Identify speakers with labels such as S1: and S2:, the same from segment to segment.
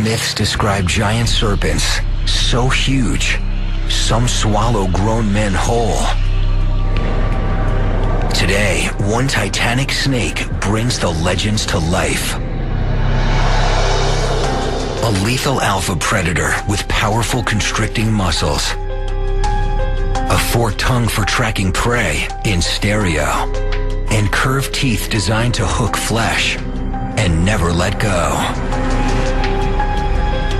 S1: Myths describe giant serpents so huge, some swallow grown men whole. Today, one titanic snake brings the legends to life. A lethal alpha predator with powerful constricting muscles. A forked tongue for tracking prey in stereo. And curved teeth designed to hook flesh and never let go.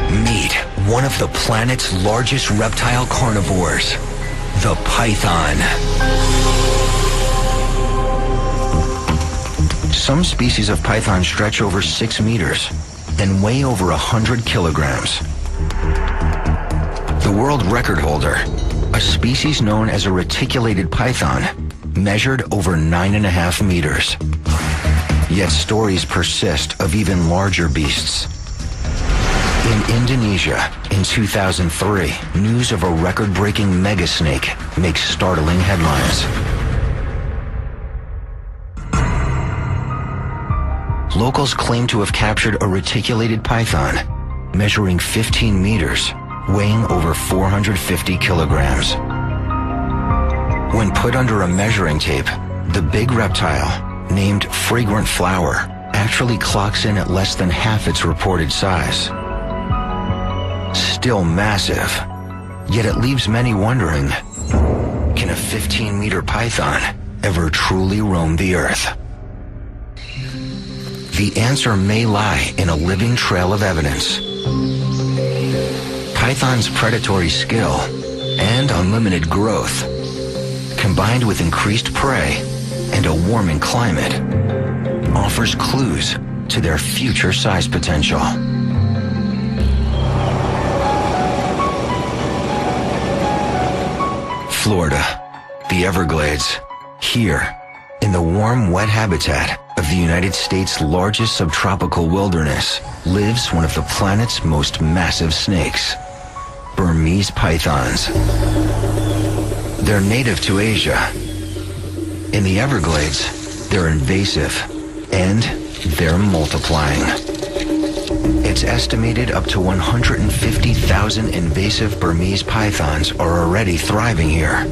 S1: Meet one of the planet's largest reptile carnivores, the python. Some species of python stretch over 6 meters and weigh over 100 kilograms. The world record holder, a species known as a reticulated python, measured over 9.5 meters. Yet stories persist of even larger beasts. In Indonesia, in 2003, news of a record-breaking mega snake makes startling headlines. Locals claim to have captured a reticulated python, measuring 15 meters, weighing over 450 kilograms. When put under a measuring tape, the big reptile, named Fragrant Flower, actually clocks in at less than half its reported size. Still massive, yet it leaves many wondering, can a 15-meter python ever truly roam the earth? The answer may lie in a living trail of evidence. Python's predatory skill and unlimited growth, combined with increased prey and a warming climate, offers clues to their future size potential. Florida, the Everglades, here, in the warm, wet habitat of the United States' largest subtropical wilderness, lives one of the planet's most massive snakes, Burmese pythons. They're native to Asia. In the Everglades, they're invasive, and they're multiplying. It's estimated up to 150,000 invasive Burmese pythons are already thriving here,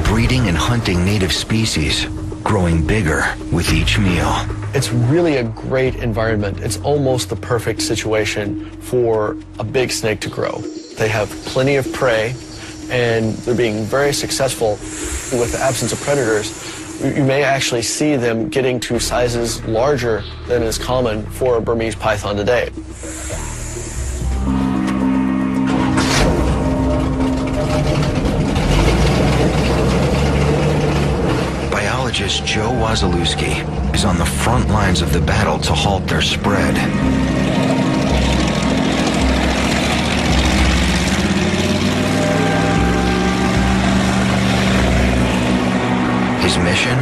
S1: breeding and hunting native species, growing bigger with each meal.
S2: It's really a great environment. It's almost the perfect situation for a big snake to grow. They have plenty of prey, and they're being very successful. With the absence of predators, you may actually see them getting to sizes larger than is common for a Burmese python today.
S1: Biologist Joe Wazalewski is on the front lines of the battle to halt their spread. His mission?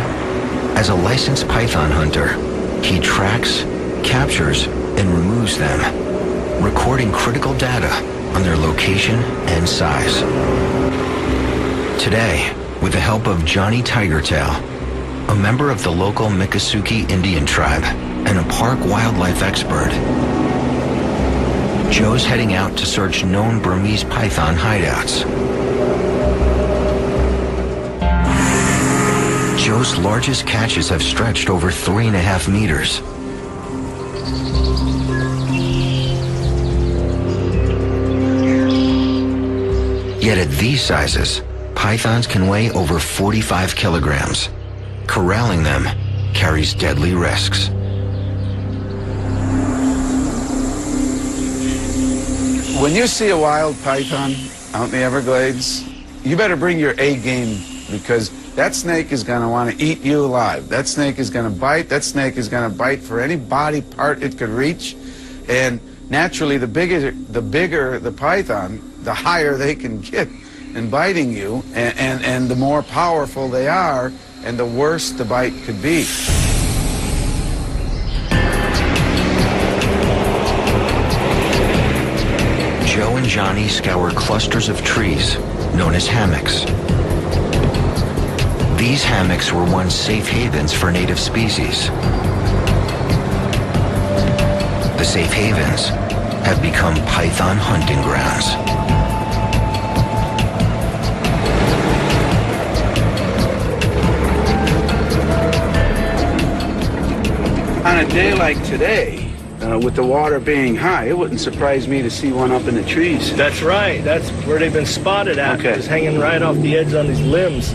S1: As a licensed python hunter, he tracks, captures, and removes them, recording critical data on their location and size. Today, with the help of Johnny Tigertail, a member of the local Miccosukee Indian tribe and a park wildlife expert, Joe's heading out to search known Burmese python hideouts. Joe's largest catches have stretched over 3.5 meters. Yet at these sizes, pythons can weigh over 45 kilograms. Corralling them carries deadly risks.
S3: When you see a wild python out in the Everglades, you better bring your A game, because that snake is going to want to eat you alive. That snake is going to bite. That snake is going to bite for any body part it could reach. And naturally, the bigger the python, the higher they can get in biting you, and the more powerful they are, and the worse the bite could be.
S1: Joe and Johnny scour clusters of trees known as hammocks. These hammocks were once safe havens for native species. The safe havens have become python hunting grounds.
S3: On a day like today, with the water being high, it wouldn't surprise me to see one up in the trees.
S2: That's right. That's where they've been spotted at.
S3: Okay.
S2: Just hanging right off the edge on these limbs.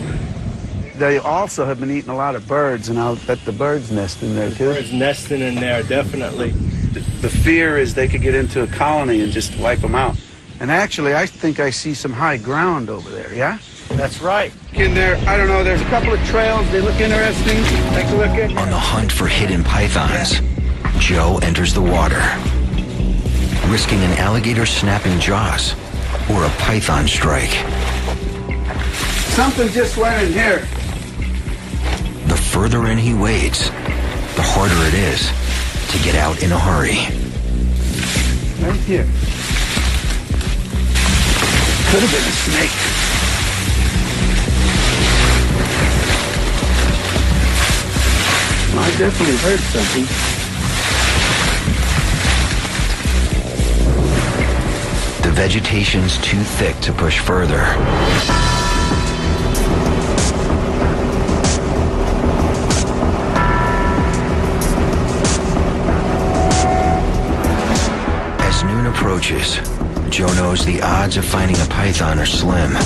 S3: They also have been eating a lot of birds, and I'll bet the birds nest in there, too.
S2: Birds nesting in there, definitely.
S3: The fear is they could get into a colony and just wipe them out. And actually, I think I see some high ground over there, yeah?
S2: That's right.
S3: In there, I don't know, there's a couple of trails. They look interesting. Take a look at.
S1: On the hunt for hidden pythons, Joe enters the water, risking an alligator snapping jaws or a python strike.
S3: Something just went in here.
S1: The further in he wades, the harder it is to get out in a hurry.
S3: Right here. Could have been a snake. Well, I definitely heard something.
S1: The vegetation's too thick to push further. As noon approaches, Joe knows the odds of finding a python are slim.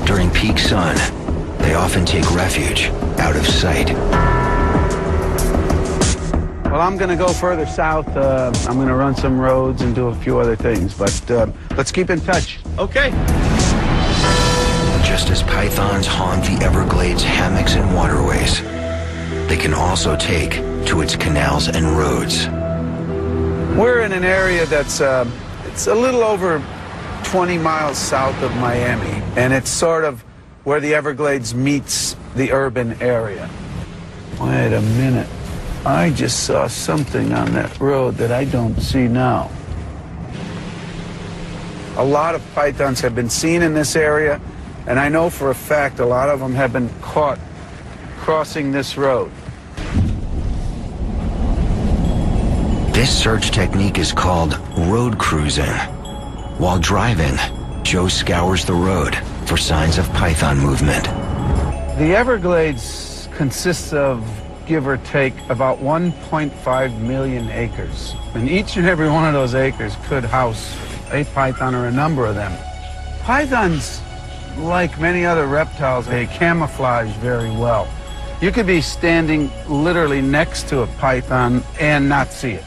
S1: During peak sun, they often take refuge out of sight.
S3: Well, I'm going to go further south. I'm going to run some roads and do a few other things, but let's keep in touch.
S2: Okay.
S1: Just as pythons haunt the Everglades hammocks and waterways, they can also take to its canals and roads.
S3: We're in an area that's it's a little over 20 miles south of Miami, and it's sort of where the Everglades meets the urban area. Wait a minute. I just saw something on that road that I don't see now. A lot of pythons have been seen in this area, and I know for a fact a lot of them have been caught crossing this road.
S1: This search technique is called road cruising. While driving, Joe scours the road for signs of python movement.
S3: The Everglades consists of, give or take, about 1.5 million acres. And each and every one of those acres could house a python or a number of them. Pythons, like many other reptiles, they camouflage very well. You could be standing literally next to a python and not see it.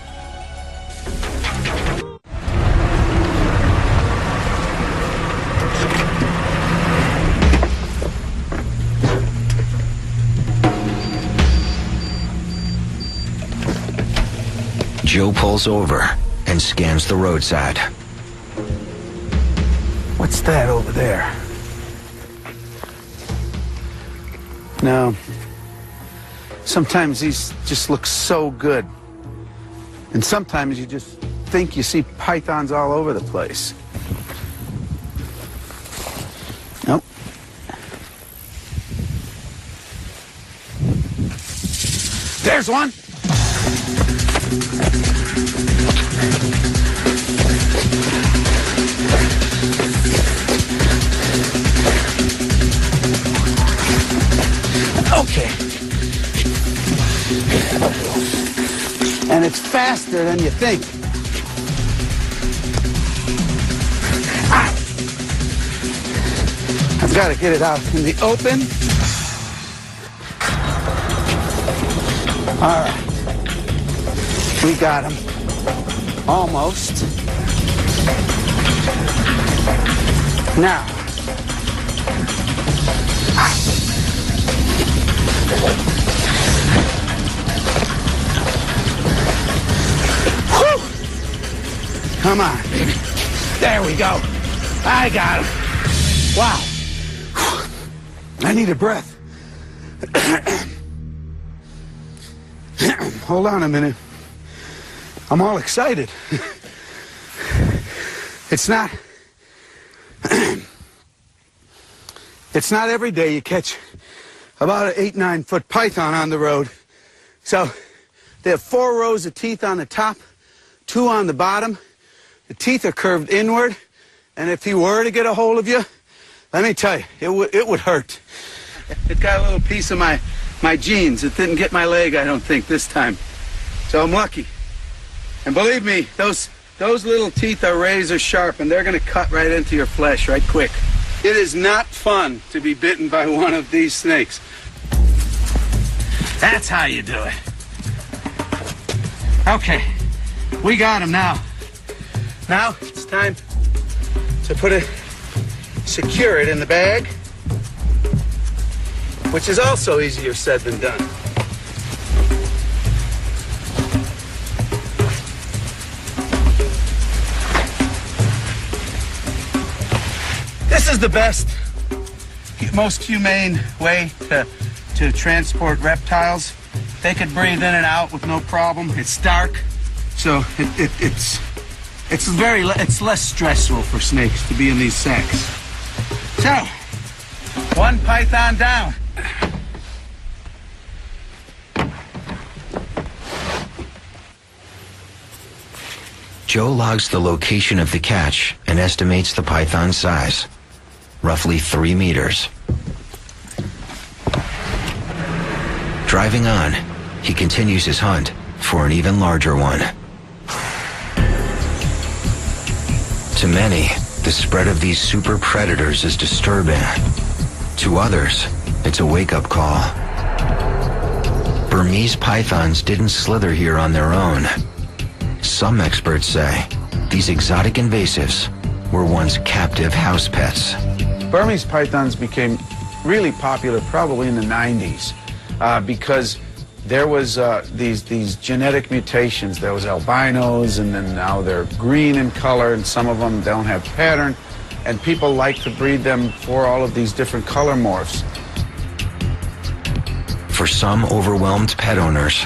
S1: Joe pulls over and scans the roadside.
S3: What's that over there? No. Sometimes these just look so good. And sometimes you just think you see pythons all over the place. Nope. There's one! Okay. And it's faster than you think. Ah. I've got to get it out in the open. All right. We got him. Almost. Now. Whew. Come on, baby. There we go. I got him. Wow. I need a breath. Hold on a minute. I'm all excited. It's not every day you catch about an 8-9 foot python on the road. So they have 4 rows of teeth on the top, two on the bottom. The teeth are curved inward, and if he were to get a hold of you, let me tell you, it would hurt. It got a little piece of my jeans. It didn't get my leg, I don't think, this time. So I'm lucky. And believe me, those little teeth are razor sharp, and they're going to cut right into your flesh right quick. It is not fun to be bitten by one of these snakes. That's how you do it. Okay, we got him now. Now it's time to secure it in the bag, which is also easier said than done. This is the best, most humane way to transport reptiles. They could breathe in and out with no problem. It's dark, so it's less stressful for snakes to be in these sacks. So, one python down.
S1: Joe logs the location of the catch and estimates the python's size, roughly 3 meters. Driving on, he continues his hunt for an even larger one. To many, the spread of these super predators is disturbing. To others, it's a wake-up call. Burmese pythons didn't slither here on their own. Some experts say these exotic invasives were once captive house pets.
S3: Burmese pythons became really popular probably in the 90s because there was these genetic mutations. There was albinos, and then now they're green in color, and some of them don't have pattern, and people like to breed them for all of these different color morphs.
S1: For some overwhelmed pet owners,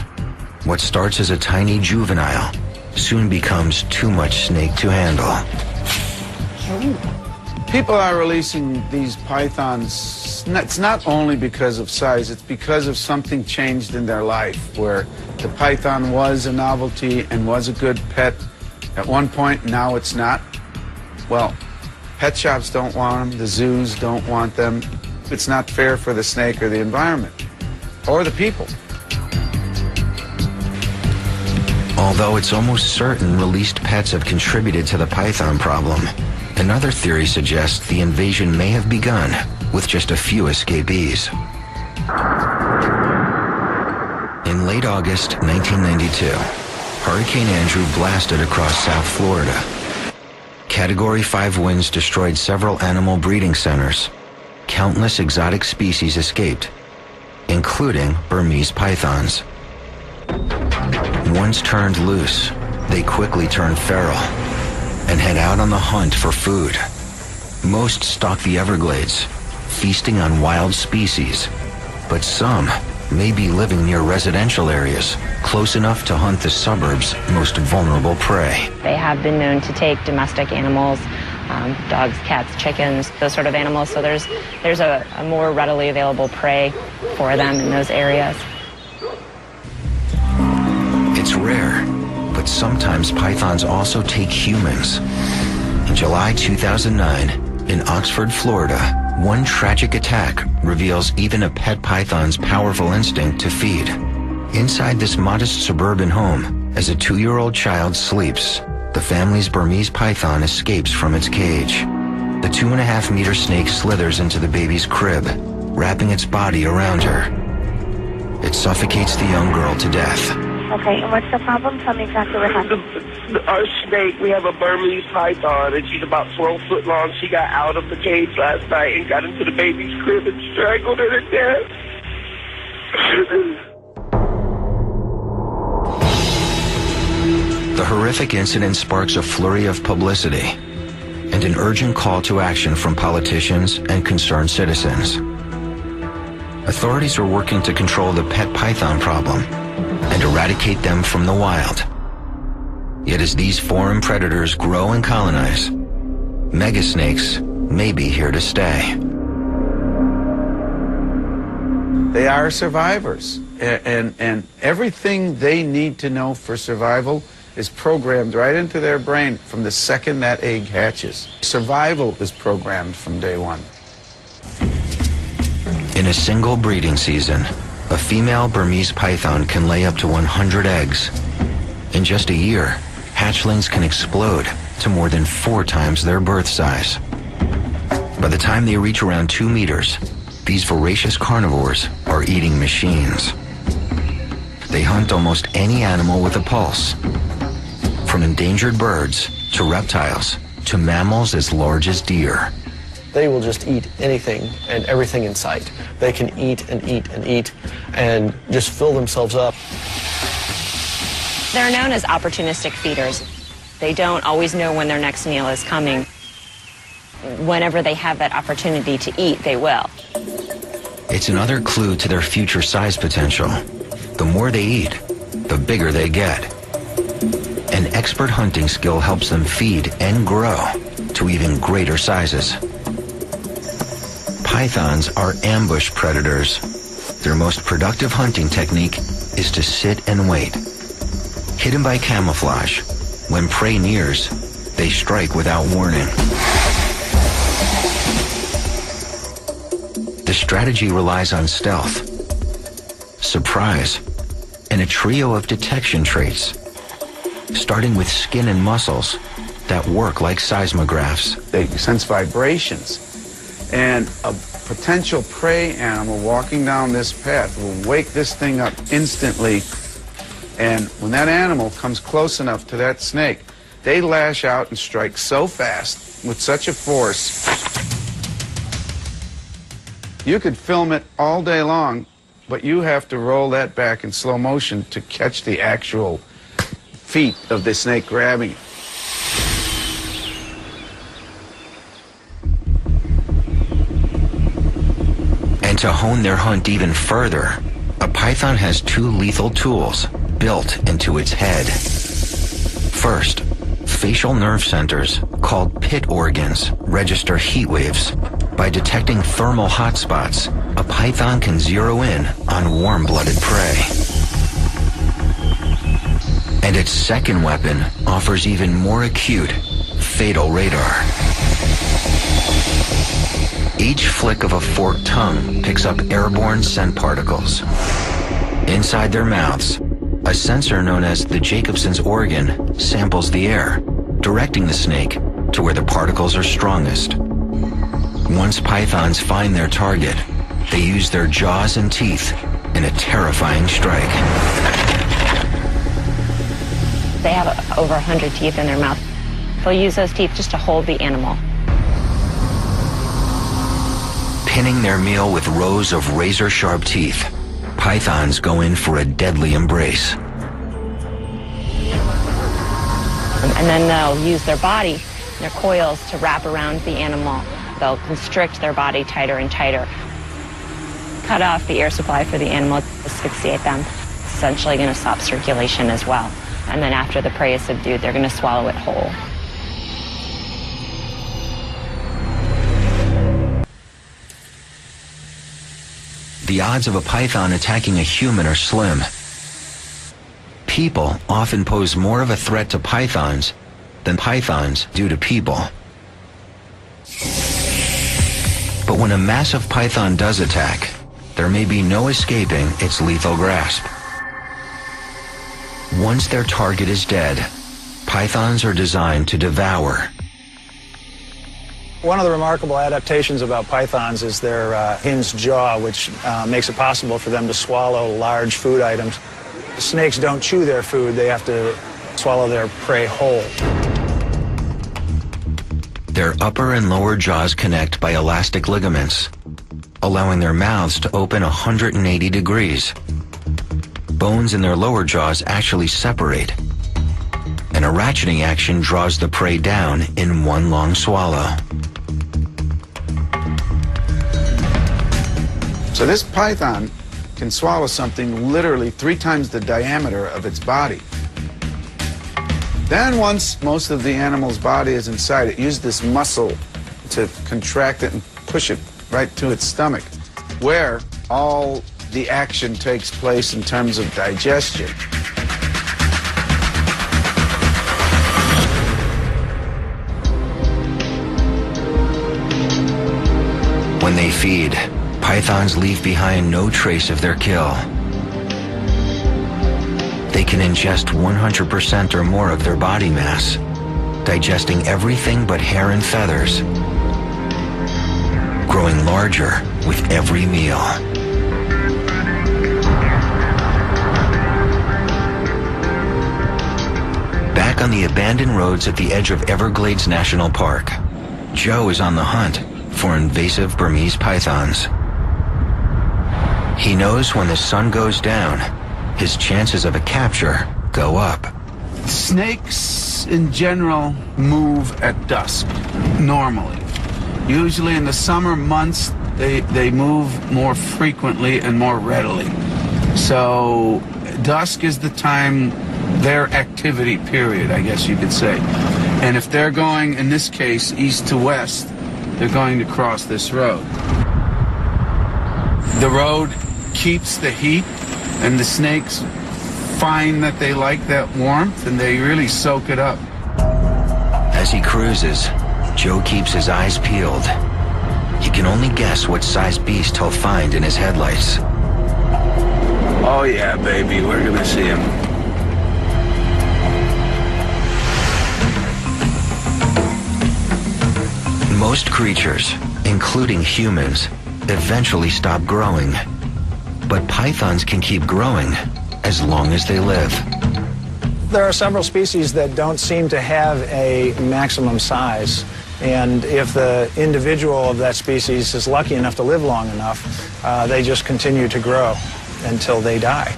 S1: what starts as a tiny juvenile soon becomes too much snake to handle.
S3: People are releasing these pythons. It's not only because of size, it's because of something changed in their life, where the python was a novelty and was a good pet at one point, now it's not. Well, pet shops don't want them, the zoos don't want them. It's not fair for the snake or the environment, or the people.
S1: Although it's almost certain released pets have contributed to the python problem, another theory suggests the invasion may have begun with just a few escapees. In late August 1992, Hurricane Andrew blasted across South Florida. Category 5 winds destroyed several animal breeding centers. Countless exotic species escaped, including Burmese pythons. Once turned loose, they quickly turn feral and head out on the hunt for food. Most stalk the Everglades, feasting on wild species, but some may be living near residential areas, close enough to hunt the suburbs' most vulnerable prey.
S4: They have been known to take domestic animals, dogs, cats, chickens, those sort of animals, so there's a more readily available prey for them in those areas.
S1: It's rare, but sometimes pythons also take humans. In July 2009, in Oxford, Florida, one tragic attack reveals even a pet python's powerful instinct to feed. Inside this modest suburban home, as a 2-year-old child sleeps, the family's Burmese python escapes from its cage. The 2.5-meter snake slithers into the baby's crib, wrapping its body around her. It suffocates the young girl to death.
S5: Okay, and what's the problem? Tell me exactly what happened.
S6: Our snake, we have a Burmese python, and she's about 12 foot long. She got out of the cage last night and got into the baby's crib and strangled her to death.
S1: The horrific incident sparks a flurry of publicity and an urgent call to action from politicians and concerned citizens. Authorities are working to control the pet python problem and eradicate them from the wild. Yet as these foreign predators grow and colonize, megasnakes may be here to stay.
S3: They are survivors, and everything they need to know for survival is programmed right into their brain from the second that egg hatches. Survival is programmed from day one.
S1: In a single breeding season, a female Burmese python can lay up to 100 eggs. In just a year, hatchlings can explode to more than 4 times their birth size. By the time they reach around 2 meters, these voracious carnivores are eating machines. They hunt almost any animal with a pulse, from endangered birds to reptiles to mammals as large as deer.
S2: They will just eat anything and everything in sight. They can eat and eat and eat and just fill themselves up.
S4: They're known as opportunistic feeders. They don't always know when their next meal is coming. Whenever they have that opportunity to eat, they will.
S1: It's another clue to their future size potential. The more they eat, the bigger they get. An expert hunting skill helps them feed and grow to even greater sizes. Pythons are ambush predators. Their most productive hunting technique is to sit and wait. Hidden by camouflage, when prey nears, they strike without warning. The strategy relies on stealth, surprise, and a trio of detection traits, starting with skin and muscles that work like seismographs.
S3: They sense vibrations, and a potential prey animal walking down this path will wake this thing up instantly, and when that animal comes close enough to that snake, they lash out and strike so fast with such a force. You could film it all day long, but you have to roll that back in slow motion to catch the actual feat of the snake grabbing it.
S1: And to hone their hunt even further, a python has 2 lethal tools built into its head. First, facial nerve centers, called pit organs, register heat waves. By detecting thermal hotspots, a python can zero in on warm-blooded prey. And its second weapon offers even more acute, fatal radar. Each flick of a forked tongue picks up airborne scent particles. Inside their mouths, a sensor known as the Jacobson's organ samples the air, directing the snake to where the particles are strongest. Once pythons find their target, they use their jaws and teeth in a terrifying strike.
S4: They have over 100 teeth in their mouth. They'll use those teeth just to hold the animal.
S1: Pinning their meal with rows of razor-sharp teeth, pythons go in for a deadly embrace.
S4: And then they'll use their body, their coils, to wrap around the animal. They'll constrict their body tighter and tighter, cut off the air supply for the animal, asphyxiate them. Essentially going to stop circulation as well. And then after the prey is subdued, they're going to swallow it whole.
S1: The odds of a python attacking a human are slim. People often pose more of a threat to pythons than pythons do to people. But when a massive python does attack, there may be no escaping its lethal grasp. Once their target is dead, pythons are designed to devour.
S7: One of the remarkable adaptations about pythons is their hinged jaw, which makes it possible for them to swallow large food items. Snakes don't chew their food, they have to swallow their prey whole.
S1: Their upper and lower jaws connect by elastic ligaments, allowing their mouths to open 180 degrees. Bones in their lower jaws actually separate, and a ratcheting action draws the prey down in one long swallow.
S3: So this python can swallow something literally 3 times the diameter of its body. Then once most of the animal's body is inside, it uses this muscle to contract it and push it right to its stomach, where all the action takes place in terms of digestion.
S1: When they feed, pythons leave behind no trace of their kill. They can ingest 100% or more of their body mass, digesting everything but hair and feathers, growing larger with every meal. Back on the abandoned roads at the edge of Everglades National Park, Joe is on the hunt for invasive Burmese pythons. He knows when the sun goes down, his chances of a capture go up.
S3: Snakes in general move at dusk, normally. Usually in the summer months, they move more frequently and more readily. So dusk is the time, their activity period, I guess you could say. And if they're going, in this case, east to west, they're going to cross this road. The road keeps the heat, and the snakes find that they like that warmth, and they really soak it up.
S1: As he cruises, Joe keeps his eyes peeled. He can only guess what size beast he'll find in his headlights.
S3: Oh yeah, baby, we're gonna see him.
S1: Most creatures, including humans, eventually stop growing. But pythons can keep growing as long as they live.
S7: There are several species that don't seem to have a maximum size. And if the individual of that species is lucky enough to live long enough, they just continue to grow until they die.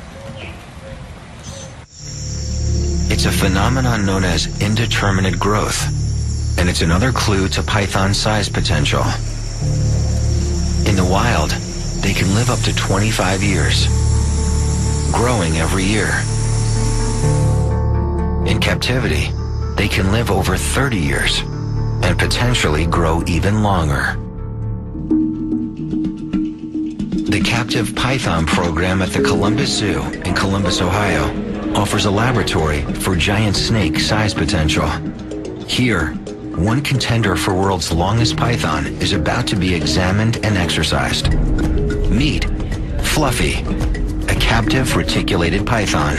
S1: It's a phenomenon known as indeterminate growth, and it's another clue to python size potential. In the wild, they can live up to 25 years, growing every year. In captivity, they can live over 30 years and potentially grow even longer. The Captive Python program at the Columbus Zoo in Columbus, Ohio, offers a laboratory for giant snake size potential. Here, one contender for world's longest python is about to be examined and exercised. Meet Fluffy, a captive reticulated python.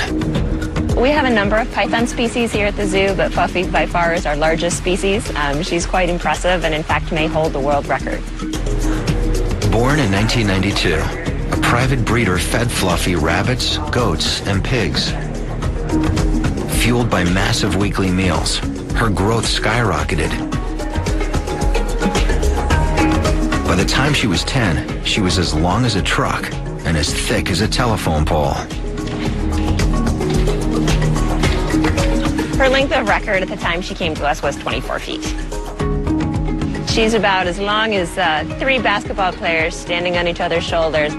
S4: We have a number of python species here at the zoo, but Fluffy by far is our largest species. She's quite impressive and in fact may hold the world record.
S1: Born in 1992, a private breeder fed Fluffy rabbits, goats, and pigs. Fueled by massive weekly meals, her growth skyrocketed. By the time she was 10, she was as long as a truck and as thick as a telephone pole.
S4: Her length of record at the time she came to us was 24 feet. She's about as long as 3 basketball players standing on each other's shoulders.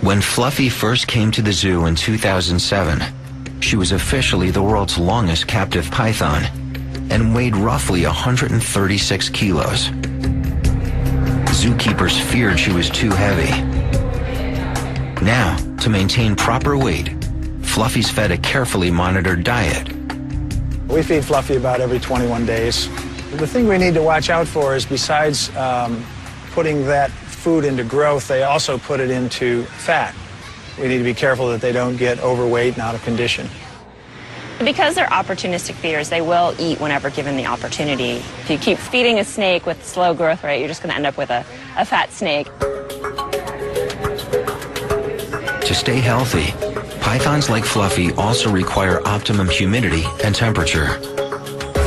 S1: When Fluffy first came to the zoo in 2007, she was officially the world's longest captive python and weighed roughly 136 kilos. Zookeepers feared she was too heavy. Now, to maintain proper weight, Fluffy's fed a carefully monitored diet.
S7: We feed Fluffy about every 21 days. The thing we need to watch out for is besides putting that food into growth, they also put it into fat. We need to be careful that they don't get overweight and out of condition.
S4: Because they're opportunistic feeders, they will eat whenever given the opportunity. If you keep feeding a snake with slow growth rate, you're just going to end up with a fat snake.
S1: To stay healthy, pythons like Fluffy also require optimum humidity and temperature.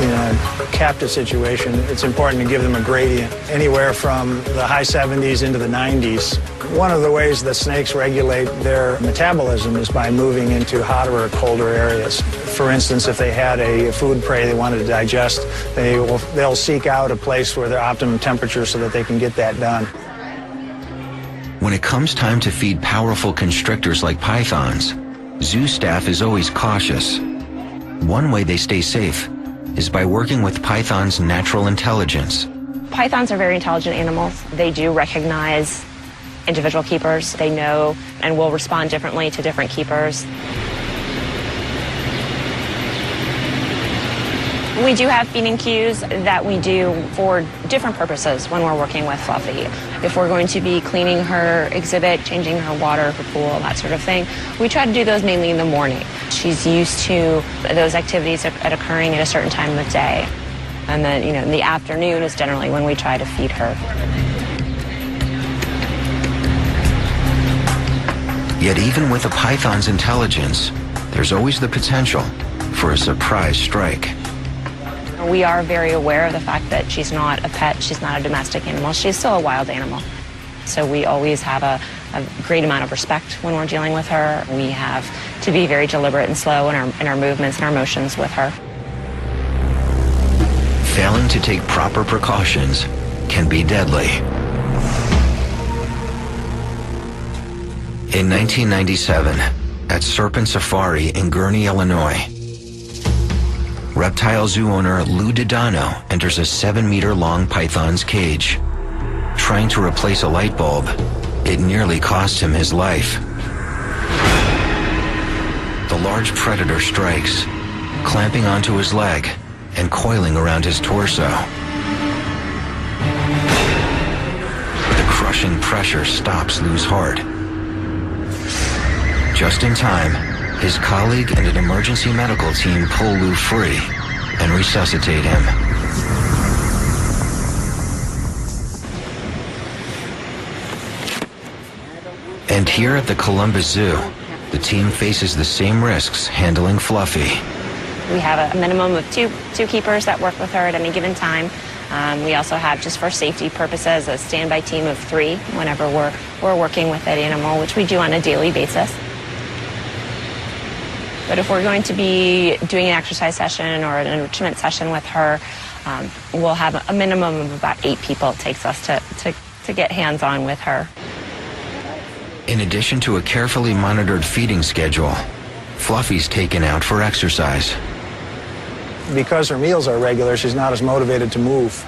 S7: In a captive situation, it's important to give them a gradient, anywhere from the high 70s into the 90s. One of the ways that snakes regulate their metabolism is by moving into hotter or colder areas. For instance, if they had a food prey they wanted to digest, they'll seek out a place where they're optimum temperature so that they can get that done.
S1: When it comes time to feed powerful constrictors like pythons, zoo staff is always cautious. One way they stay safe is by working with pythons' natural intelligence.
S4: Pythons are very intelligent animals. They do recognize individual keepers. They know and will respond differently to different keepers. We do have feeding cues that we do for different purposes when we're working with Fluffy. If we're going to be cleaning her exhibit, changing her water, her pool, that sort of thing, we try to do those mainly in the morning. She's used to those activities occurring at a certain time of day. And then, in the afternoon is generally when we try to feed her.
S1: Yet even with a python's intelligence, there's always the potential for a surprise strike.
S4: We are very aware of the fact that she's not a pet, she's not a domestic animal, she's still a wild animal. So we always have a great amount of respect when we're dealing with her. We have to be very deliberate and slow in our movements and our motions with her.
S1: Failing to take proper precautions can be deadly. In 1997, at Serpent Safari in Gurnee, Illinois, Reptile Zoo owner Lou Dodano enters a 7-meter-long python's cage. Trying to replace a light bulb, it nearly cost him his life. The large predator strikes, clamping onto his leg and coiling around his torso. The crushing pressure stops Lou's heart. Just in time, his colleague and an emergency medical team pull Lou free and resuscitate him. And here at the Columbus Zoo, the team faces the same risks handling Fluffy.
S4: We have a minimum of two keepers that work with her at any given time. We also have, just for safety purposes, a standby team of 3 whenever we're working with that animal, which we do on a daily basis. But if we're going to be doing an exercise session or an enrichment session with her, we'll have a minimum of about 8 people it takes us to get hands-on with her.
S1: In addition to a carefully monitored feeding schedule, Fluffy's taken out for exercise.
S7: Because her meals are regular, she's not as motivated to move.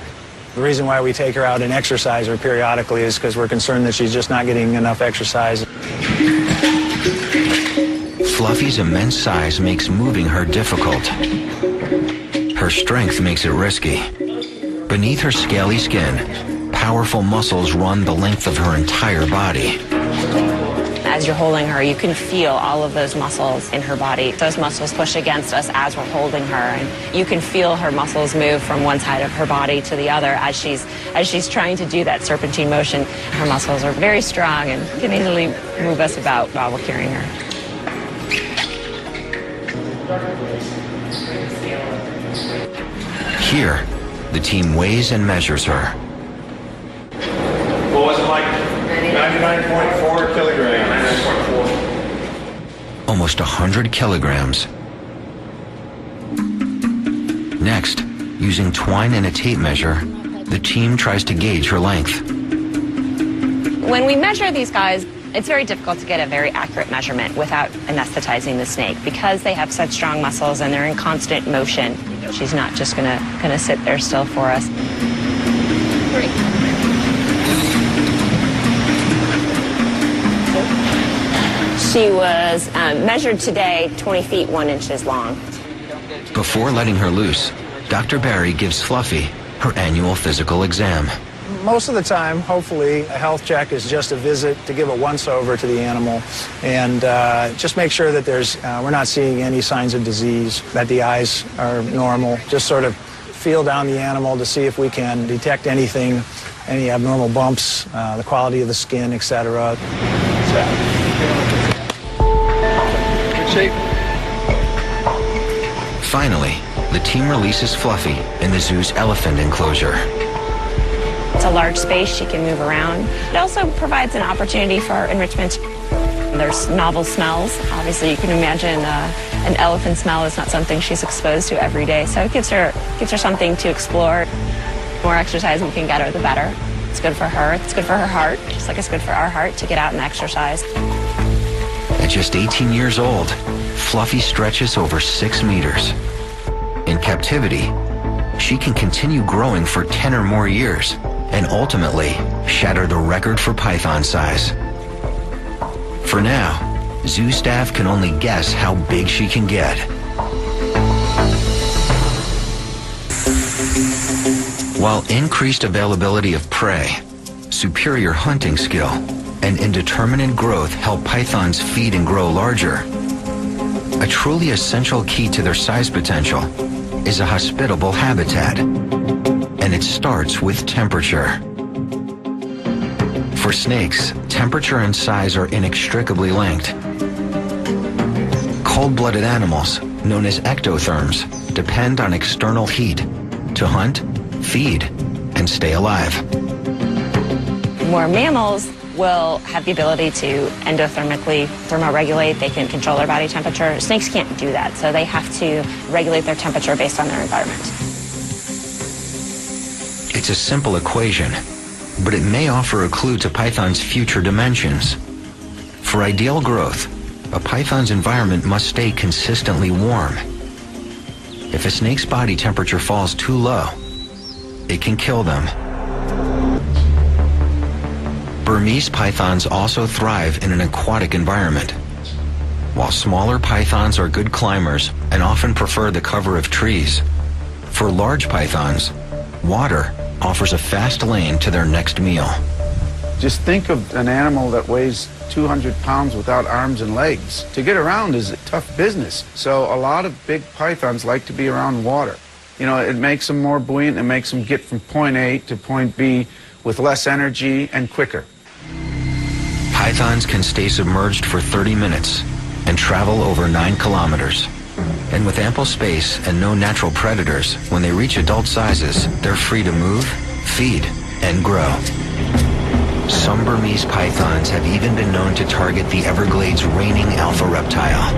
S7: The reason why we take her out and exercise her periodically is because we're concerned that she's just not getting enough exercise.
S1: Fluffy's immense size makes moving her difficult. Her strength makes it risky. Beneath her scaly skin, powerful muscles run the length of her entire body.
S4: As you're holding her, you can feel all of those muscles in her body. Those muscles push against us as we're holding her, and you can feel her muscles move from one side of her body to the other as she's trying to do that serpentine motion. Her muscles are very strong and can easily move us about while we're carrying her.
S1: Here, the team weighs and measures her.
S8: What was it like? 99.4 kilograms. 99.4.
S1: Almost 100 kilograms. Next, using twine and a tape measure, the team tries to gauge her length.
S4: When we measure these guys, it's very difficult to get a very accurate measurement without anesthetizing the snake because they have such strong muscles and they're in constant motion. She's not just gonna sit there still for us. She was measured today 20 feet 1 inches long.
S1: Before letting her loose, Dr. Barry gives Fluffy her annual physical exam.
S7: Most of the time, hopefully, a health check is just a visit to give a once-over to the animal and just make sure that we're not seeing any signs of disease, that the eyes are normal. Just sort of feel down the animal to see if we can detect anything, any abnormal bumps, the quality of the skin, etc.
S8: Good shape.
S1: Finally, the team releases Fluffy in the zoo's elephant enclosure.
S4: It's a large space, she can move around. It also provides an opportunity for enrichment. There's novel smells. Obviously, you can imagine an elephant smell is not something she's exposed to every day, so it gives her something to explore. The more exercise we can get her, the better. It's good for her, it's good for her heart, just like it's good for our heart to get out and exercise.
S1: At just 18 years old, Fluffy stretches over 6 meters. In captivity, she can continue growing for 10 or more years and ultimately shatter the record for python size. For now, zoo staff can only guess how big she can get. While increased availability of prey, superior hunting skill, and indeterminate growth help pythons feed and grow larger, a truly essential key to their size potential is a hospitable habitat, and it starts with temperature. For snakes, temperature and size are inextricably linked. Cold-blooded animals, known as ectotherms, depend on external heat to hunt, feed, and stay alive.
S4: More mammals will have the ability to endothermically thermoregulate. They can control their body temperature. Snakes can't do that, so they have to regulate their temperature based on their environment.
S1: It's a simple equation, but it may offer a clue to python's future dimensions. For ideal growth, a python's environment must stay consistently warm. If a snake's body temperature falls too low, it can kill them. Burmese pythons also thrive in an aquatic environment. While smaller pythons are good climbers and often prefer the cover of trees, for large pythons, water offers a fast lane to their next meal.
S3: Just think of an animal that weighs 200 pounds without arms and legs. To get around is a tough business. So a lot of big pythons like to be around water. You know, it makes them more buoyant, it makes them get from point A to point B with less energy and quicker.
S1: Pythons can stay submerged for 30 minutes and travel over 9 kilometers. And with ample space and no natural predators, when they reach adult sizes, they're free to move, feed, and grow. Some Burmese pythons have even been known to target the Everglades' reigning alpha reptile,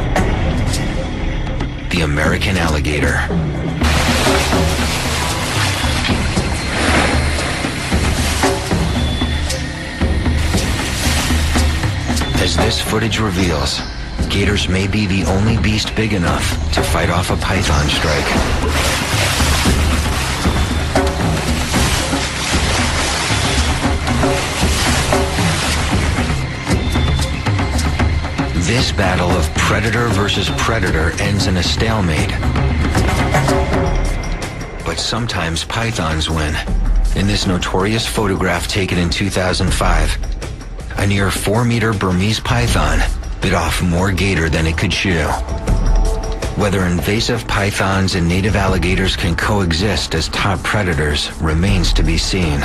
S1: the American alligator. As this footage reveals, gators may be the only beast big enough to fight off a python strike. This battle of predator versus predator ends in a stalemate. But sometimes pythons win. In this notorious photograph taken in 2005, a near 4-meter Burmese python bit off more gator than it could chew. Whether invasive pythons and native alligators can coexist as top predators remains to be seen.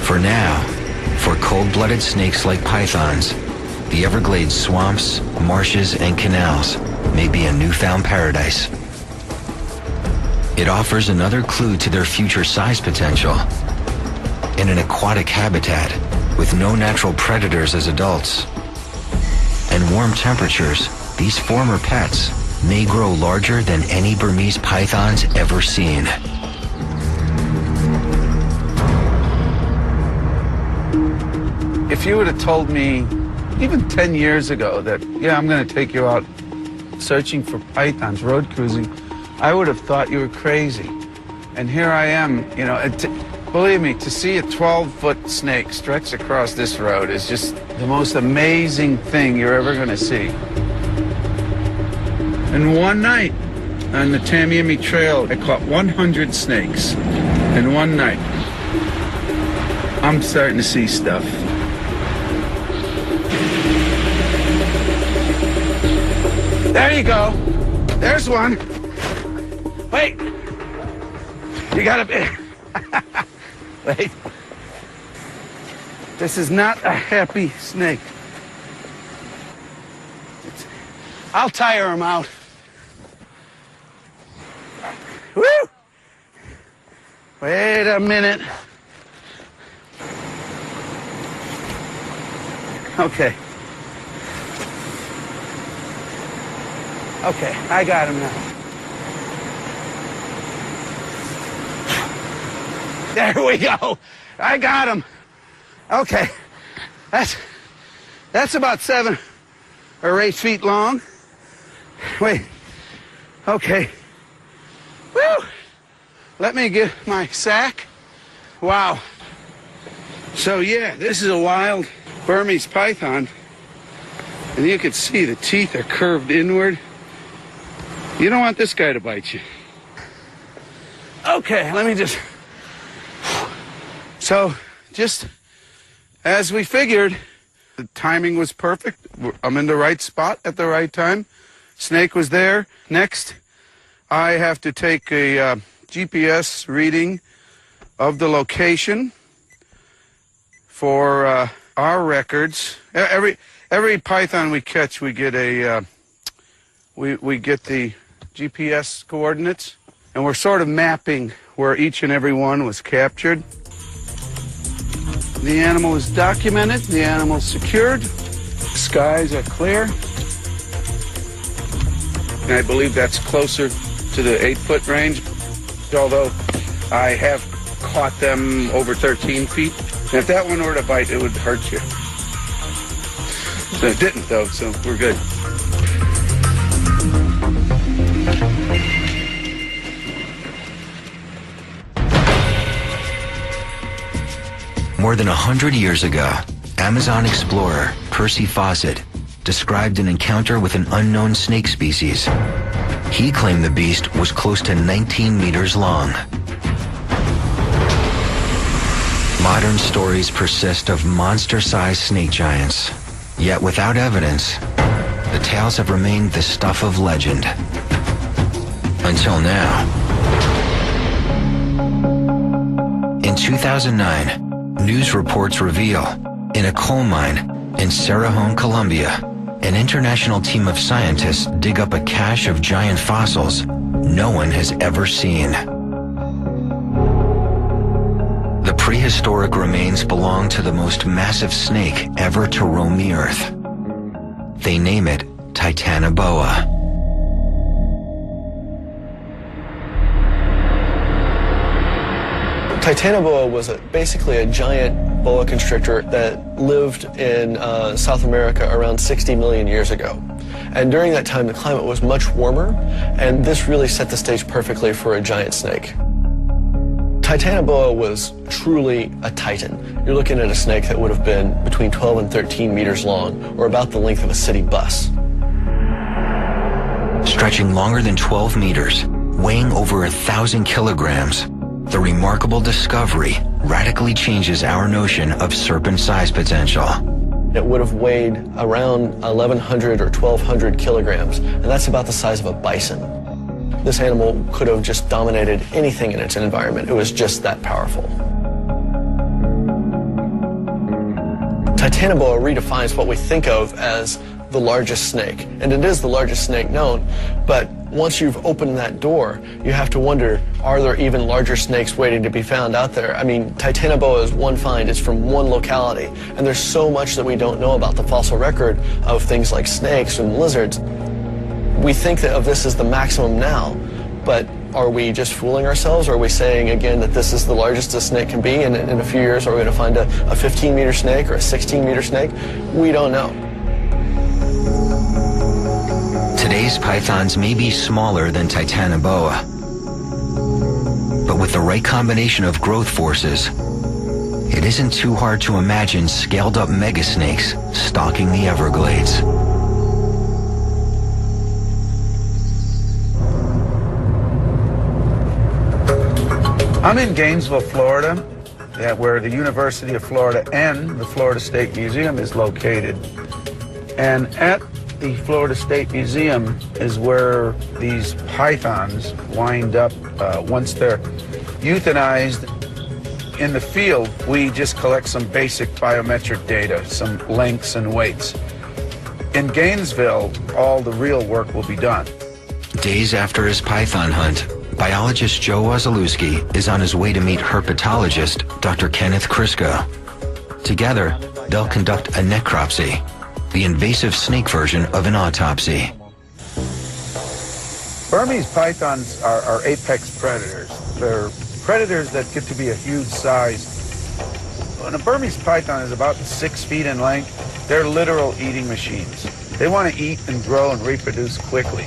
S1: For now, for cold-blooded snakes like pythons, the Everglades swamps, marshes, and canals may be a newfound paradise. It offers another clue to their future size potential. In an aquatic habitat with no natural predators as adults and warm temperatures, these former pets may grow larger than any Burmese pythons ever seen.
S3: If you would have told me even 10 years ago that, yeah, I'm going to take you out searching for pythons, road cruising, I would have thought you were crazy. And here I am, you know, believe me, to see a 12-foot snake stretch across this road is just the most amazing thing you're ever going to see. And one night on the Tamiami Trail, I caught 100 snakes in one night. I'm starting to see stuff. There you go. There's one. Wait. You gotta be. Wait. This is not a happy snake. I'll tire him out. Woo! Wait a minute. Okay. Okay, I got him now. There we go. I got him. Okay. That's about 7 or 8 feet long. Wait. Okay. Woo! Let me get my sack. Wow. So yeah, this is a wild Burmese python. And you can see the teeth are curved inward. You don't want this guy to bite you. Okay, let me just So, just as we figured, the timing was perfect. I'm in the right spot at the right time. Snake was there. Next, I have to take a GPS reading of the location for our records. Every python we catch, we get a we get the GPS coordinates, and we're sort of mapping where each and every one was captured. The animal is documented. The animal is secured. Skies are clear. And I believe that's closer to the 8-foot range, although I have caught them over 13 feet. And if that one were to bite, it would hurt you. So it didn't, though, so we're good.
S1: More than 100 years ago, Amazon explorer Percy Fawcett described an encounter with an unknown snake species. He claimed the beast was close to 19 meters long. Modern stories persist of monster-sized snake giants. Yet without evidence, the tales have remained the stuff of legend. Until now. In 2009, news reports reveal, in a coal mine in Cerrejón, Colombia, an international team of scientists dig up a cache of giant fossils no one has ever seen. The prehistoric remains belong to the most massive snake ever to roam the earth. They name it Titanoboa.
S2: Titanoboa was basically a giant boa constrictor that lived in South America around 60 million years ago. And during that time, the climate was much warmer, and this really set the stage perfectly for a giant snake. Titanoboa was truly a titan. You're looking at a snake that would have been between 12 and 13 meters long, or about the length of a city bus.
S1: Stretching longer than 12 meters, weighing over 1,000 kilograms, the remarkable discovery radically changes our notion of serpent size potential.
S2: It would have weighed around 1,100 or 1,200 kilograms, and that's about the size of a bison. This animal could have just dominated anything in its environment. It was just that powerful. Titanoboa redefines what we think of as the largest snake, and it is the largest snake known, but once you've opened that door, you have to wonder, are there even larger snakes waiting to be found out there? I mean, Titanoboa is one find, it's from one locality, and there's so much that we don't know about the fossil record of things like snakes and lizards. We think that of this as the maximum now, but are we just fooling ourselves? Or are we saying again that this is the largest a snake can be, and in a few years are we going to find a 15-meter snake or a 16-meter snake? We don't know.
S1: Today's pythons may be smaller than Titanoboa, but with the right combination of growth forces, it isn't too hard to imagine scaled-up megasnakes stalking the Everglades.
S3: I'm in Gainesville, Florida, where the University of Florida and the Florida State Museum is located. And at the Florida State Museum is where these pythons wind up once they're euthanized. In the field, we just collect some basic biometric data, some lengths and weights. In Gainesville, all the real work will be done.
S1: Days after his python hunt, biologist Joe Wazalewski is on his way to meet herpetologist Dr. Kenneth Crisco. Together, they'll conduct a necropsy, the invasive snake version of an autopsy.
S3: Burmese pythons are apex predators. They're predators that get to be a huge size. When a Burmese python is about 6 feet in length, they're literal eating machines. They want to eat and grow and reproduce quickly.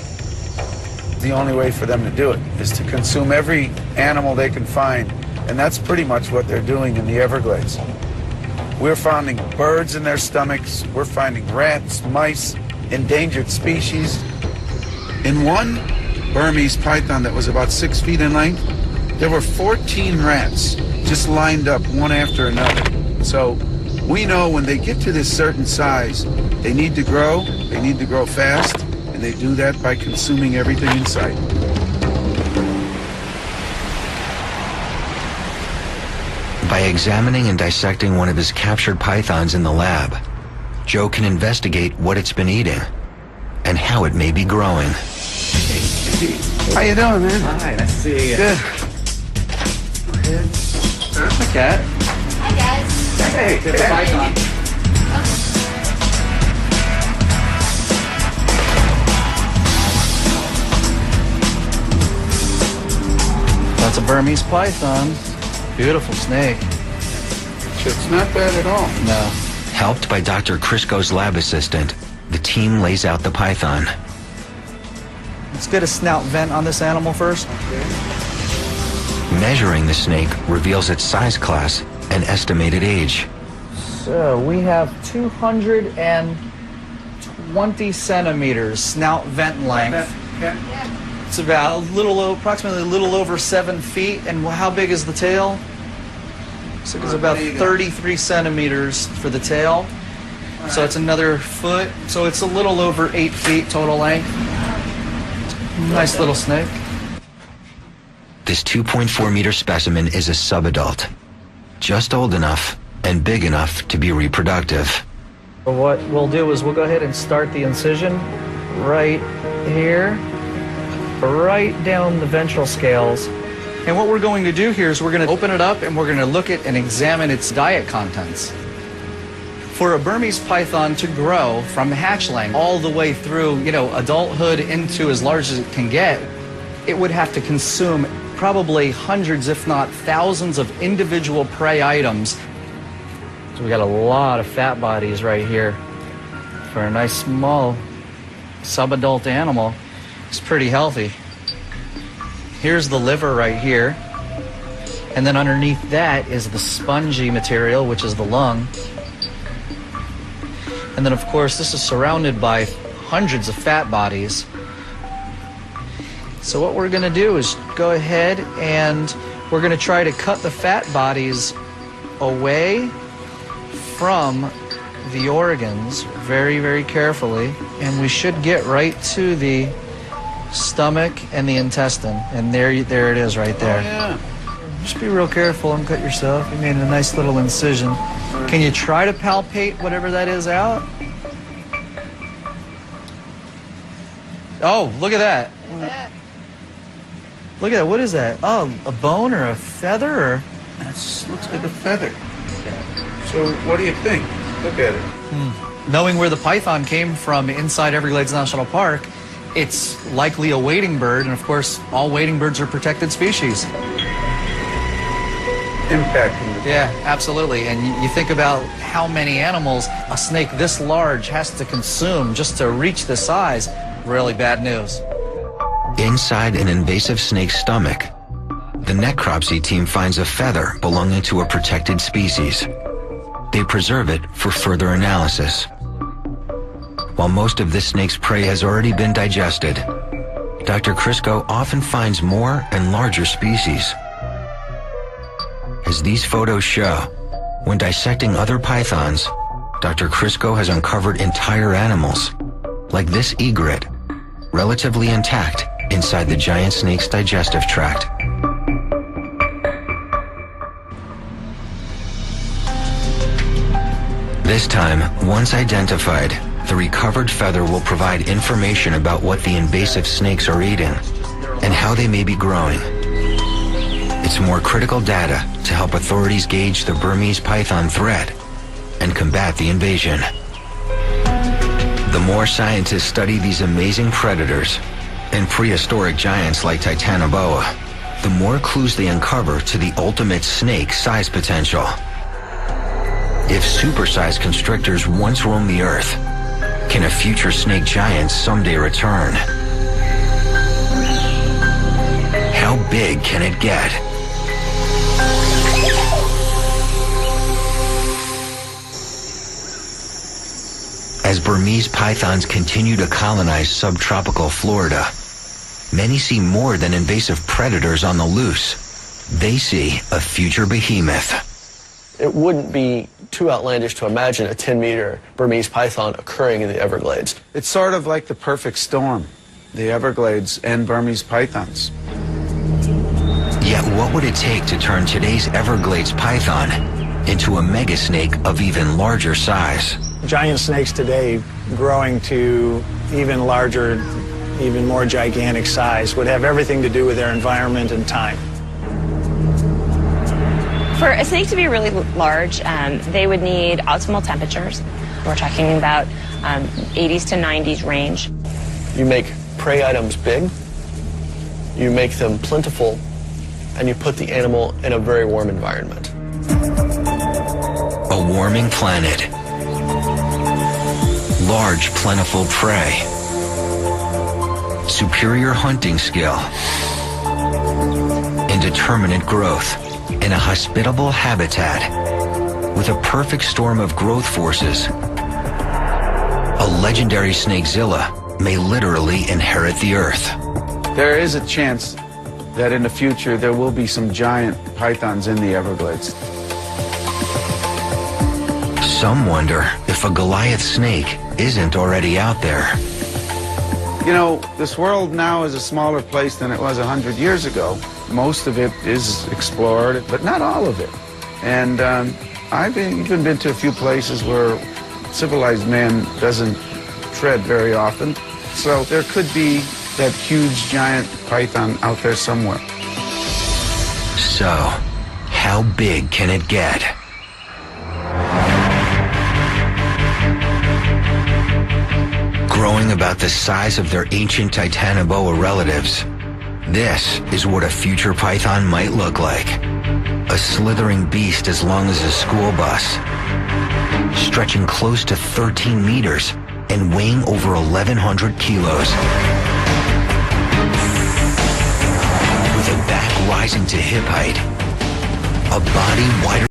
S3: The only way for them to do it is to consume every animal they can find, and that's pretty much what they're doing in the Everglades. We're finding birds in their stomachs, we're finding rats, mice, endangered species. In one Burmese python that was about 6 feet in length, there were 14 rats just lined up one after another. So we know when they get to this certain size, they need to grow fast, and they do that by consuming everything in sight.
S1: By examining and dissecting one of his captured pythons in the lab, Joe can investigate what it's been eating and how it may be growing.
S3: How you doing, man?
S9: Hi, nice to see you.
S3: Good.
S9: There's my cat.
S10: Hi, guys.
S9: Hey, there's a python.
S11: That's a Burmese python. Beautiful snake.
S3: It's not bad at all.
S11: No.
S1: Helped by Dr. Crisco's lab assistant, the team lays out the python.
S11: Let's get a snout vent on this animal first.
S1: Measuring the snake reveals its size class and estimated age.
S11: So we have 220 centimeters snout vent length. It's about approximately a little over 7 feet. And how big is the tail? So it's about 33 centimeters for the tail. So it's another foot. So it's a little over 8 feet total length. Nice little snake.
S1: This 2.4 meter specimen is a subadult, just old enough and big enough to be reproductive.
S11: What we'll do is we'll go ahead and start the incision right here, right down the ventral scales. And what we're going to do here is we're going to open it up and we're going to look at and examine its diet contents. For a Burmese python to grow from hatchling all the way through, adulthood into as large as it can get, it would have to consume probably hundreds, if not thousands, of individual prey items. So we got a lot of fat bodies right here for a nice small subadult animal. It's pretty healthy. Here's the liver right here. And then underneath that is the spongy material, which is the lung. And then, of course, this is surrounded by hundreds of fat bodies. So what we're going to do is go ahead and we're going to try to cut the fat bodies away from the organs very, very carefully. And we should get right to the stomach and the intestine. And there it is right there.
S3: Oh, yeah.
S11: Just be real careful and cut yourself. You made a nice little incision. Can you try to palpate whatever that is out? Oh, look at that. Look at that. What is that? Oh, a bone or a feather? Or?
S3: That looks like a feather. So what do you think? Look at it.
S11: Knowing where the python came from inside Everglades National Park, it's likely a wading bird. And, of course, all wading birds are protected species.
S3: Impacting.
S11: Yeah, absolutely. And you think about how many animals a snake this large has to consume just to reach this size. Really bad news.
S1: Inside an invasive snake's stomach, the necropsy team finds a feather belonging to a protected species. They preserve it for further analysis. While most of this snake's prey has already been digested, Dr. Crisco often finds more and larger species. As these photos show, when dissecting other pythons, Dr. Crisco has uncovered entire animals, like this egret, relatively intact inside the giant snake's digestive tract. This time, once identified, the recovered feather will provide information about what the invasive snakes are eating and how they may be growing. It's more critical data to help authorities gauge the Burmese python threat and combat the invasion. The more scientists study these amazing predators and prehistoric giants like Titanoboa, the more clues they uncover to the ultimate snake size potential. If supersized constrictors once roamed the earth, can a future snake giant someday return? How big can it get? As Burmese pythons continue to colonize subtropical Florida, many see more than invasive predators on the loose. they see a future behemoth.
S2: It wouldn't be too outlandish to imagine a 10-meter Burmese python occurring in the Everglades.
S3: It's sort of like the perfect storm, the Everglades and Burmese pythons.
S1: Yet what would it take to turn today's Everglades python into a mega snake of even larger size?
S7: Giant snakes today growing to even larger, even more gigantic size would have everything to do with their environment and time.
S4: For a snake to be really large, they would need optimal temperatures. We're talking about 80s to 90s range.
S2: You make prey items big, you make them plentiful, and you put the animal in a very warm environment.
S1: A warming planet, large plentiful prey, superior hunting skill, indeterminate growth in a hospitable habitat with a perfect storm of growth forces. A legendary snakezilla may literally inherit the earth.
S3: There is a chance that in the future there will be some giant pythons in the Everglades.
S1: Some wonder if a Goliath snake isn't already out there.
S3: You know, this world now is a smaller place than it was 100 years ago. Most of it is explored, but not all of it. And I've even been to a few places where civilized man doesn't tread very often. So there could be that huge giant python out there somewhere.
S1: So, how big can it get? Growing about the size of their ancient Titanoboa relatives, this is what a future python might look like. A slithering beast as long as a school bus, stretching close to 13 meters and weighing over 1,100 kilos. With a back rising to hip height, a body wider